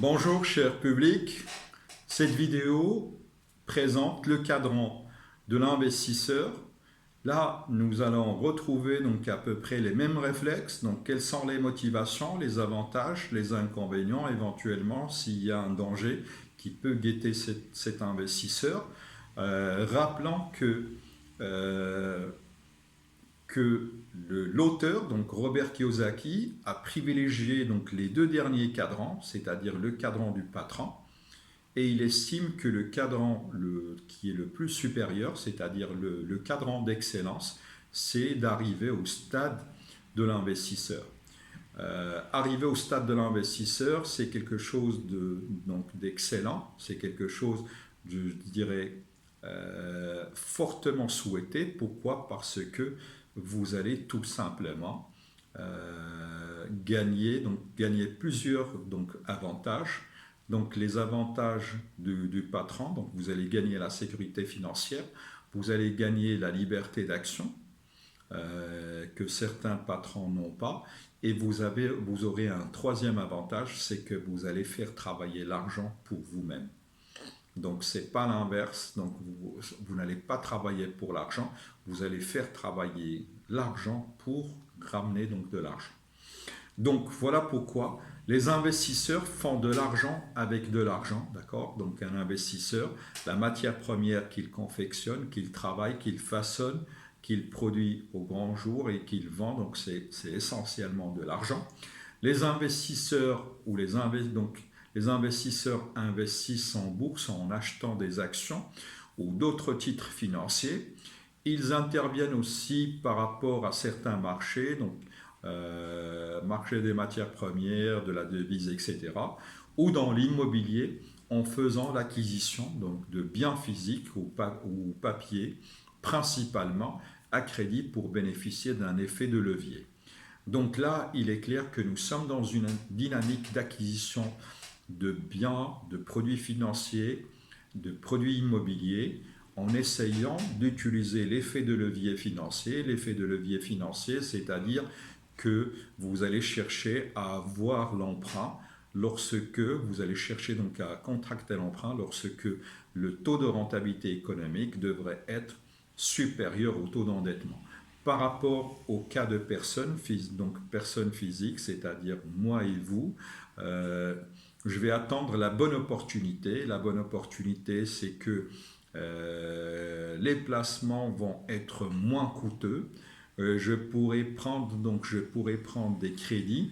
Bonjour cher public, cette vidéo présente le cadran de l'investisseur. Là, nous allons retrouver donc à peu près les mêmes réflexes. Donc, quelles sont les motivations, les avantages, les inconvénients, éventuellement s'il y a un danger qui peut guetter cet investisseur. Rappelant euh, que l'auteur, donc Robert Kiyosaki, a privilégié donc les deux derniers cadrans, c'est-à-dire le cadran du patron, et il estime que le cadran qui est le plus supérieur, c'est-à-dire le cadran d'excellence, c'est d'arriver au stade de l'investisseur. Arriver au stade de l'investisseur, c'est quelque chose d'excellent, c'est quelque chose, je dirais, fortement souhaité. Pourquoi? Parce que vous allez tout simplement gagner plusieurs avantages. Donc les avantages du patron, donc vous allez gagner la sécurité financière, vous allez gagner la liberté d'action que certains patrons n'ont pas, et vous aurez un troisième avantage, c'est que vous allez faire travailler l'argent pour vous-même. Donc c'est pas l'inverse, donc vous n'allez pas travailler pour l'argent, vous allez faire travailler l'argent pour ramener donc de l'argent. Donc voilà pourquoi les investisseurs font de l'argent avec de l'argent, d'accord? Donc un investisseur, la matière première qu'il confectionne, qu'il travaille, qu'il façonne, qu'il produit au grand jour et qu'il vend, donc c'est essentiellement de l'argent. Les investisseurs les investisseurs investissent en bourse en achetant des actions ou d'autres titres financiers. Ils interviennent aussi par rapport à certains marchés, donc marché des matières premières, de la devise, etc., ou dans l'immobilier en faisant l'acquisition de biens physiques ou papier, principalement à crédit pour bénéficier d'un effet de levier. Donc là, il est clair que nous sommes dans une dynamique d'acquisition de biens, de produits financiers, de produits immobiliers, en essayant d'utiliser l'effet de levier financier. L'effet de levier financier, c'est-à-dire que vous allez chercher à avoir l'emprunt lorsque vous allez chercher donc à contracter l'emprunt lorsque le taux de rentabilité économique devrait être supérieur au taux d'endettement. Par rapport au cas de personnes physiques, c'est-à-dire moi et vous, je vais attendre la bonne opportunité. La bonne opportunité, c'est que les placements vont être moins coûteux. Je pourrais prendre des crédits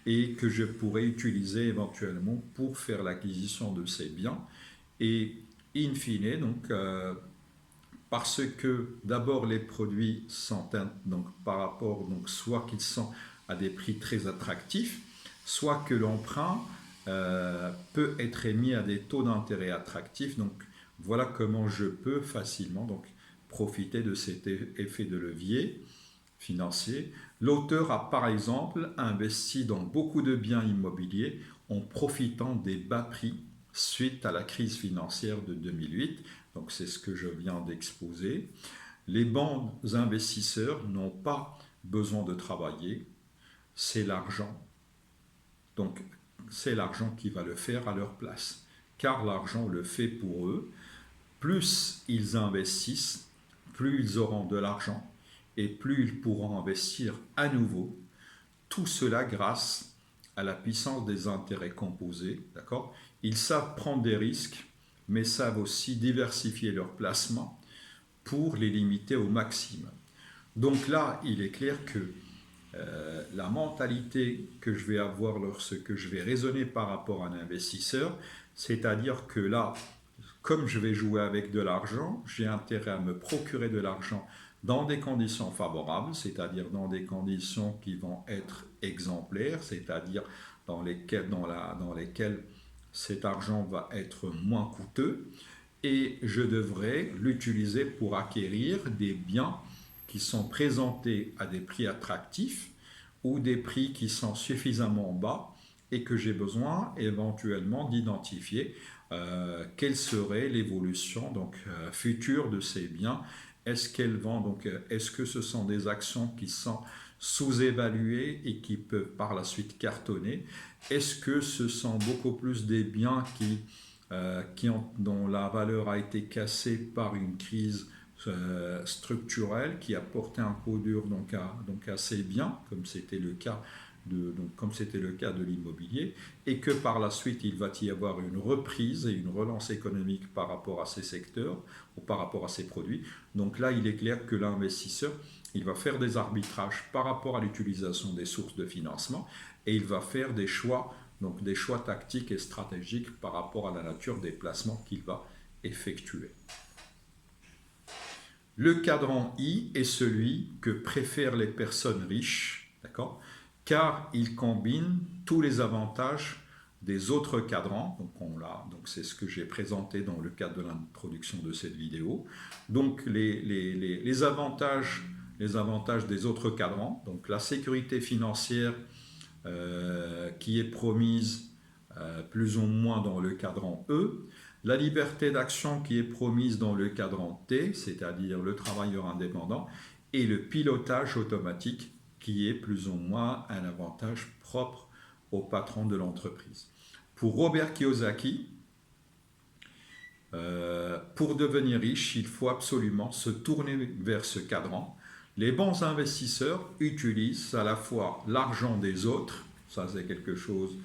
et que je pourrais utiliser éventuellement pour faire l'acquisition de ces biens. Et in fine, parce que d'abord les produits sont par rapport, soit qu'ils sont à des prix très attractifs, soit que l'emprunt peut être émis à des taux d'intérêt attractifs. Donc voilà comment je peux facilement profiter de cet effet de levier financier. L'auteur a par exemple investi dans beaucoup de biens immobiliers en profitant des bas prix suite à la crise financière de 2008. Donc c'est ce que je viens d'exposer. Les bons investisseurs n'ont pas besoin de travailler, c'est l'argent. Donc c'est l'argent qui va le faire à leur place, car l'argent le fait pour eux. Plus ils investissent, plus ils auront de l'argent et plus ils pourront investir à nouveau. Tout cela grâce à la puissance des intérêts composés. D'accord? Ils savent prendre des risques, mais savent aussi diversifier leurs placements pour les limiter au maximum. Donc là, il est clair que la mentalité que je vais avoir lorsque je vais raisonner par rapport à un investisseur, c'est-à-dire que là, comme je vais jouer avec de l'argent, j'ai intérêt à me procurer de l'argent dans des conditions favorables, c'est-à-dire dans des conditions qui vont être exemplaires, c'est-à-dire dans lesquelles cet argent va être moins coûteux, et je devrais l'utiliser pour acquérir des biens qui sont présentés à des prix attractifs ou des prix qui sont suffisamment bas et que j'ai besoin éventuellement d'identifier quelle serait l'évolution future de ces biens. Est-ce qu'elles vont est-ce que ce sont des actions qui sont sous-évalués et qui peuvent par la suite cartonner? Est-ce que ce sont beaucoup plus des biens dont la valeur a été cassée par une crise structurelle qui a porté un coup dur à ces biens, comme c'était le cas de l'immobilier, et que par la suite il va y avoir une reprise et une relance économique par rapport à ces secteurs ou par rapport à ces produits. Donc là, il est clair que l'investisseur, il va faire des arbitrages par rapport à l'utilisation des sources de financement et il va faire des choix tactiques et stratégiques par rapport à la nature des placements qu'il va effectuer. Le cadran I est celui que préfèrent les personnes riches, d'accord, car il combine tous les avantages des autres cadrans. Donc c'est ce que j'ai présenté dans le cadre de l'introduction de cette vidéo. Donc les avantages des autres cadrans, donc la sécurité financière qui est promise plus ou moins dans le cadran E, la liberté d'action qui est promise dans le cadran T, c'est-à-dire le travailleur indépendant, et le pilotage automatique qui est plus ou moins un avantage propre au patron de l'entreprise. Pour Robert Kiyosaki, pour devenir riche, il faut absolument se tourner vers ce cadran. Les bons investisseurs utilisent à la fois l'argent des autres, ça c'est quelque chose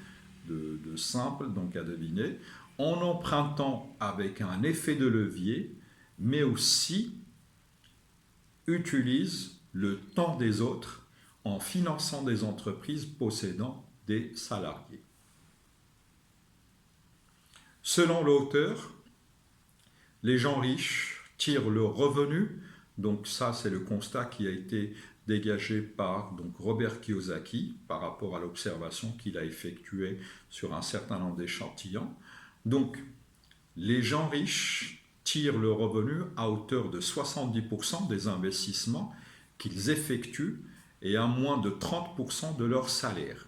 de simple donc à deviner, en empruntant avec un effet de levier, mais aussi utilisent le temps des autres en finançant des entreprises possédant des salariés. Selon l'auteur, les gens riches tirent leurs revenus, donc ça c'est le constat qui a été dégagé par Robert Kiyosaki par rapport à l'observation qu'il a effectuée sur un certain nombre d'échantillons. Donc les gens riches tirent leurs revenus à hauteur de 70% des investissements qu'ils effectuent et à moins de 30% de leur salaire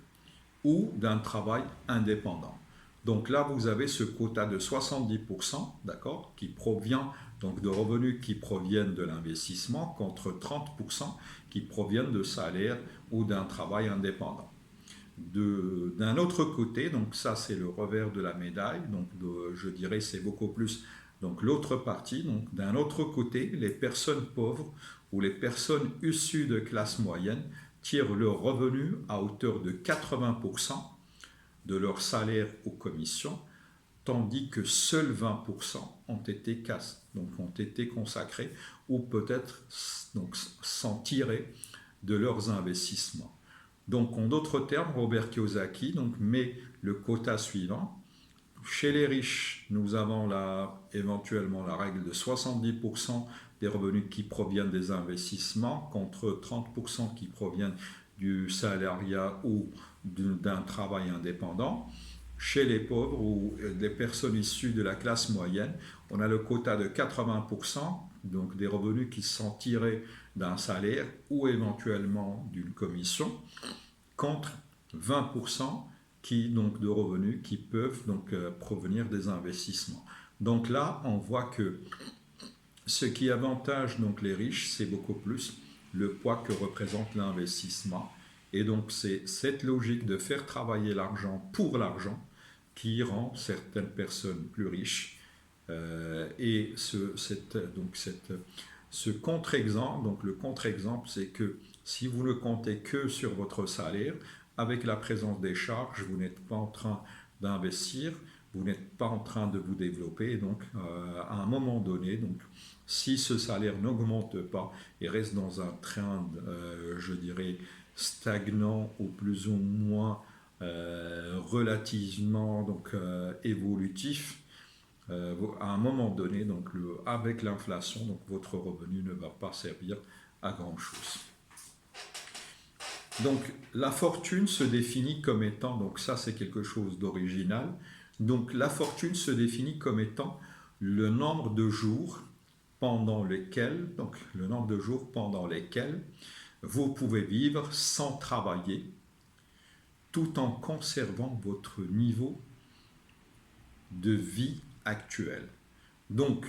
ou d'un travail indépendant. Donc là, vous avez ce quota de 70%, d'accord, qui provient donc de revenus qui proviennent de l'investissement contre 30% qui proviennent de salaire ou d'un travail indépendant. D'un autre côté, donc ça c'est le revers de la médaille, donc je dirais c'est beaucoup plus donc l'autre partie. Donc d'un autre côté, les personnes pauvres ou les personnes issues de classe moyenne tirent leurs revenus à hauteur de 80% de leur salaire aux commissions, tandis que seuls 20% ont été consacrés ou peut-être s'en tirés de leurs investissements. Donc en d'autres termes, Robert Kiyosaki met le quota suivant. Chez les riches, nous avons éventuellement la règle de 70% des revenus qui proviennent des investissements contre 30% qui proviennent du salariat ou d'un travail indépendant. Chez les pauvres ou les personnes issues de la classe moyenne, on a le quota de 80%, donc des revenus qui sont tirés d'un salaire ou éventuellement d'une commission, contre 20% de revenus qui peuvent provenir des investissements. Donc là, on voit que ce qui avantage les riches, c'est beaucoup plus le poids que représente l'investissement. Et donc c'est cette logique de faire travailler l'argent pour l'argent qui rend certaines personnes plus riches. Et ce contre-exemple, le contre-exemple, c'est que si vous ne comptez que sur votre salaire, avec la présence des charges, vous n'êtes pas en train d'investir, vous n'êtes pas en train de vous développer. Donc, à un moment donné, si ce salaire n'augmente pas et reste dans un train, je dirais, stagnant ou plus ou moins relativement évolutif, à un moment donné, avec l'inflation, votre revenu ne va pas servir à grand chose. Donc la fortune se définit comme étant, donc ça c'est quelque chose d'original, donc la fortune se définit comme étant le nombre de jours pendant lesquels, vous pouvez vivre sans travailler, tout en conservant votre niveau de vie actuel. Donc,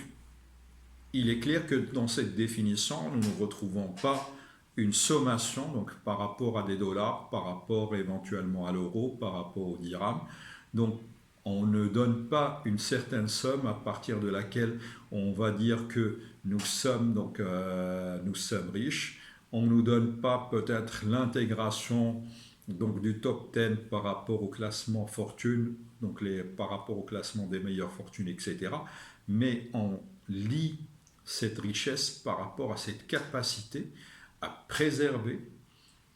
il est clair que dans cette définition, nous ne retrouvons pas une sommation donc, par rapport à des dollars, par rapport éventuellement à l'euro, par rapport au dirham. Donc on ne donne pas une certaine somme à partir de laquelle on va dire que nous sommes, nous sommes riches. On ne nous donne pas peut-être l'intégration donc, du top 10 par rapport au classement fortune, donc par rapport au classement des meilleures fortunes, etc. Mais on lie cette richesse par rapport à cette capacité à préserver,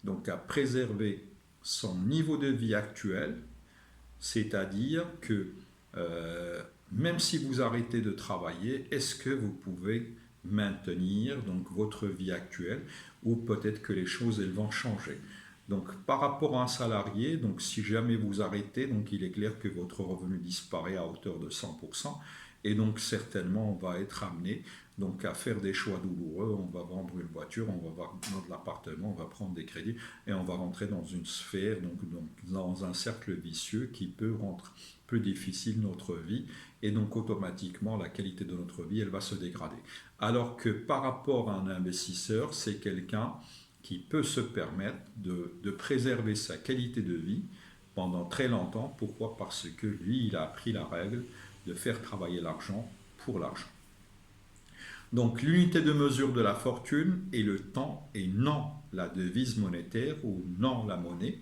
donc à préserver son niveau de vie actuel, c'est-à-dire que même si vous arrêtez de travailler, est-ce que vous pouvez maintenir donc votre vie actuelle ou peut-être que les choses elles vont changer. Donc par rapport à un salarié, donc si jamais vous arrêtez, donc il est clair que votre revenu disparaît à hauteur de 100% et donc certainement on va être amené donc à faire des choix douloureux, on va vendre une voiture, on va vendre l'appartement, on va prendre des crédits et on va rentrer dans une sphère, donc dans un cercle vicieux qui peut rendre plus difficile notre vie et donc automatiquement la qualité de notre vie elle va se dégrader. Alors que par rapport à un investisseur, c'est quelqu'un qui peut se permettre de préserver sa qualité de vie pendant très longtemps. Pourquoi? Parce que lui, il a appris la règle de faire travailler l'argent pour l'argent. Donc l'unité de mesure de la fortune est le temps et non la devise monétaire ou non la monnaie.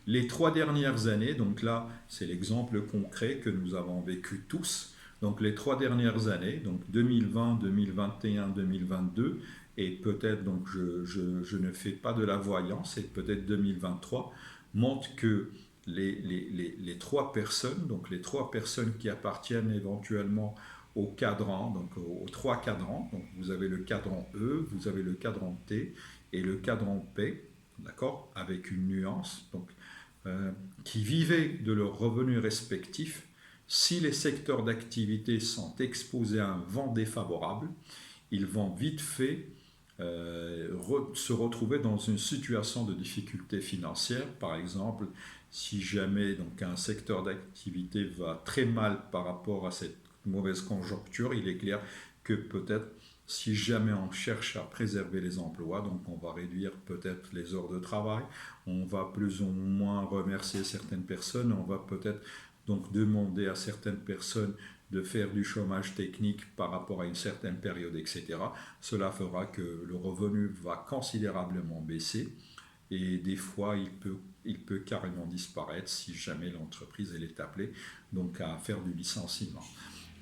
Les 3 dernières années, donc là c'est l'exemple concret que nous avons vécu tous, donc les 3 dernières années, donc 2020, 2021, 2022, et peut-être donc je ne fais pas de la voyance, et peut-être 2023, montrent que les 3 personnes, donc les 3 personnes qui appartiennent éventuellement au cadran, donc aux 3 cadrans, donc vous avez le cadran E, vous avez le cadran T et le cadran P, d'accord, avec une nuance, donc qui vivaient de leurs revenus respectifs, si les secteurs d'activité sont exposés à un vent défavorable, ils vont vite fait se retrouver dans une situation de difficulté financière. Par exemple, si jamais donc, un secteur d'activité va très mal par rapport à cette mauvaise conjoncture, il est clair que peut-être si jamais on cherche à préserver les emplois, donc on va réduire peut-être les heures de travail, on va plus ou moins remercier certaines personnes, on va peut-être donc demander à certaines personnes de faire du chômage technique par rapport à une certaine période, etc. Cela fera que le revenu va considérablement baisser et des fois il peut carrément disparaître si jamais l'entreprise elle est appelée donc à faire du licenciement.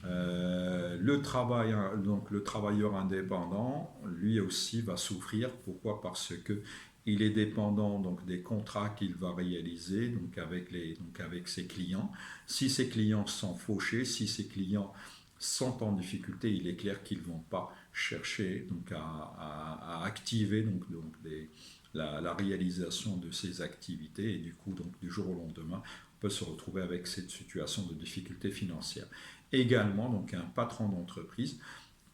Donc le travailleur indépendant, lui aussi va souffrir. Pourquoi? Parce que il est dépendant donc des contrats qu'il va réaliser donc avec ses clients. Si ses clients sont fauchés, si ses clients sont en difficulté, il est clair qu'ils ne vont pas chercher donc à activer la réalisation de ces activités et du coup donc du jour au lendemain on peut se retrouver avec cette situation de difficulté financière. Également donc un patron d'entreprise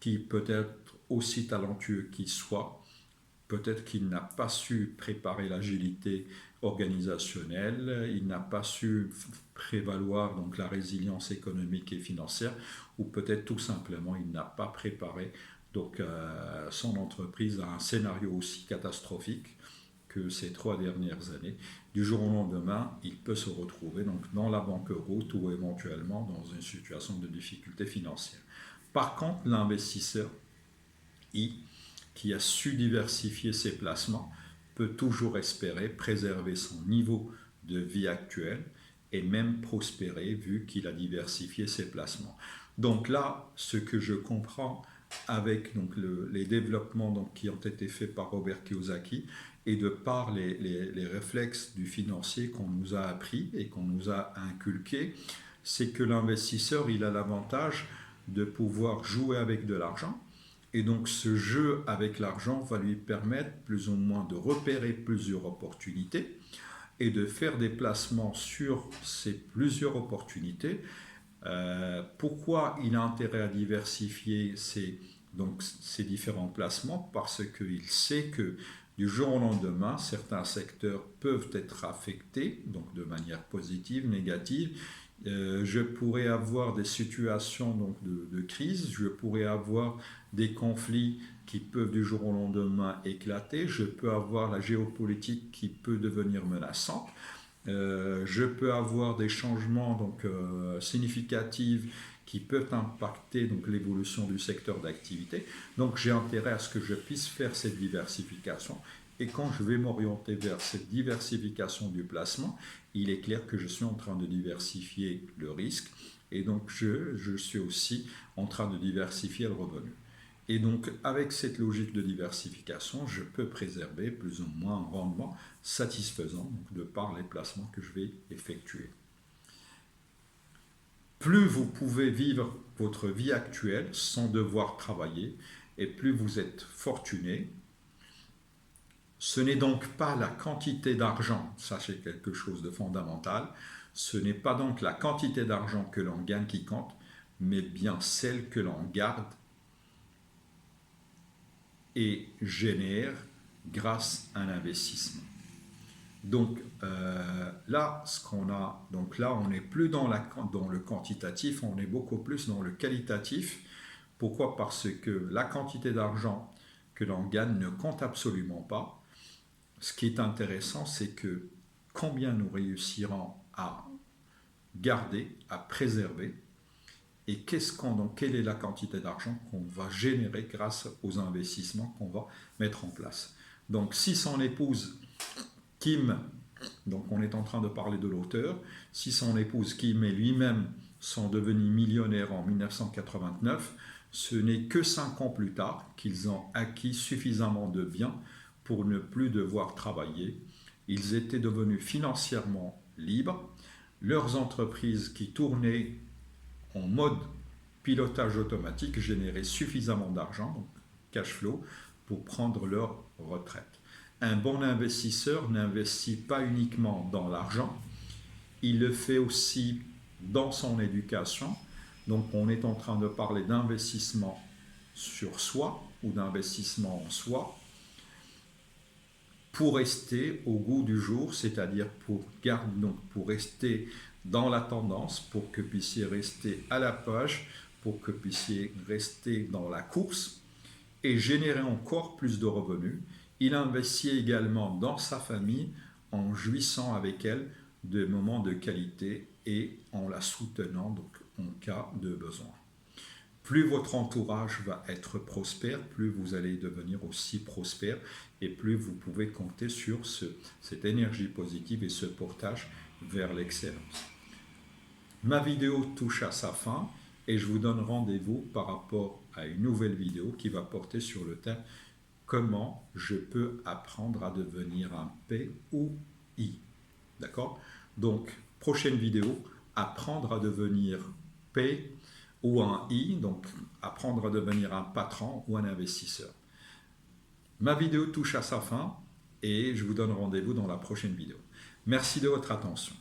qui peut être aussi talentueux qu'il soit, peut-être qu'il n'a pas su préparer l'agilité organisationnelle, il n'a pas su prévaloir donc la résilience économique et financière, ou peut-être tout simplement il n'a pas préparé donc son entreprise à un scénario aussi catastrophique que ces 3 dernières années. Du jour au lendemain, il peut se retrouver donc dans la banqueroute ou éventuellement dans une situation de difficulté financière. Par contre, l'investisseur, qui a su diversifier ses placements, peut toujours espérer préserver son niveau de vie actuel et même prospérer vu qu'il a diversifié ses placements. Donc là, ce que je comprends avec donc, les développements donc, qui ont été faits par Robert Kiyosaki et de par les réflexes du financier qu'on nous a appris et qu'on nous a inculqués, c'est que l'investisseur il a l'avantage de pouvoir jouer avec de l'argent. Et donc ce jeu avec l'argent va lui permettre plus ou moins de repérer plusieurs opportunités et de faire des placements sur ces plusieurs opportunités. Pourquoi il a intérêt à diversifier ces différents placements? Parce qu'il sait que du jour au lendemain, certains secteurs peuvent être affectés, donc de manière positive, négative. Je pourrais avoir des situations donc, de crise, je pourrais avoir des conflits qui peuvent du jour au lendemain éclater, je peux avoir la géopolitique qui peut devenir menaçante, je peux avoir des changements donc, significatifs qui peuvent impacter donc, l'évolution du secteur d'activité. Donc j'ai intérêt à ce que je puisse faire cette diversification. Et quand je vais m'orienter vers cette diversification du placement, il est clair que je suis en train de diversifier le risque et donc je suis aussi en train de diversifier le revenu. Et donc avec cette logique de diversification, je peux préserver plus ou moins un rendement satisfaisant donc, de par les placements que je vais effectuer. Plus vous pouvez vivre votre vie actuelle sans devoir travailler et plus vous êtes fortuné. Ce n'est donc pas la quantité d'argent, ça c'est quelque chose de fondamental, ce n'est pas donc la quantité d'argent que l'on gagne qui compte, mais bien celle que l'on garde et génère grâce à un investissement. Donc là, on n'est plus dans le quantitatif, on est beaucoup plus dans le qualitatif. Pourquoi? Parce que la quantité d'argent que l'on gagne ne compte absolument pas. Ce qui est intéressant, c'est que combien nous réussirons à garder, à préserver, et quelle est la quantité d'argent qu'on va générer grâce aux investissements qu'on va mettre en place. Donc si son épouse Kim, donc on est en train de parler de l'auteur, si son épouse Kim et lui-même sont devenus millionnaires en 1989, ce n'est que 5 ans plus tard qu'ils ont acquis suffisamment de biens pour ne plus devoir travailler. Ils étaient devenus financièrement libres. Leurs entreprises qui tournaient en mode pilotage automatique généraient suffisamment d'argent, donc cash flow, pour prendre leur retraite. Un bon investisseur n'investit pas uniquement dans l'argent, il le fait aussi dans son éducation. Donc on est en train de parler d'investissement sur soi ou d'investissement en soi pour rester au goût du jour, c'est-à-dire pour rester dans la tendance, pour que vous puissiez rester à la page, pour que vous puissiez rester dans la course et générer encore plus de revenus. Il investit également dans sa famille en jouissant avec elle de moments de qualité et en la soutenant donc, en cas de besoin. Plus votre entourage va être prospère, plus vous allez devenir aussi prospère et plus vous pouvez compter sur cette énergie positive et ce portage vers l'excellence. Ma vidéo touche à sa fin et je vous donne rendez-vous par rapport à une nouvelle vidéo qui va porter sur le thème comment je peux apprendre à devenir un P ou I. D'accord? Donc, prochaine vidéo, apprendre à devenir P ou un I, donc apprendre à devenir un patron ou un investisseur. Ma vidéo touche à sa fin et je vous donne rendez-vous dans la prochaine vidéo. Merci de votre attention.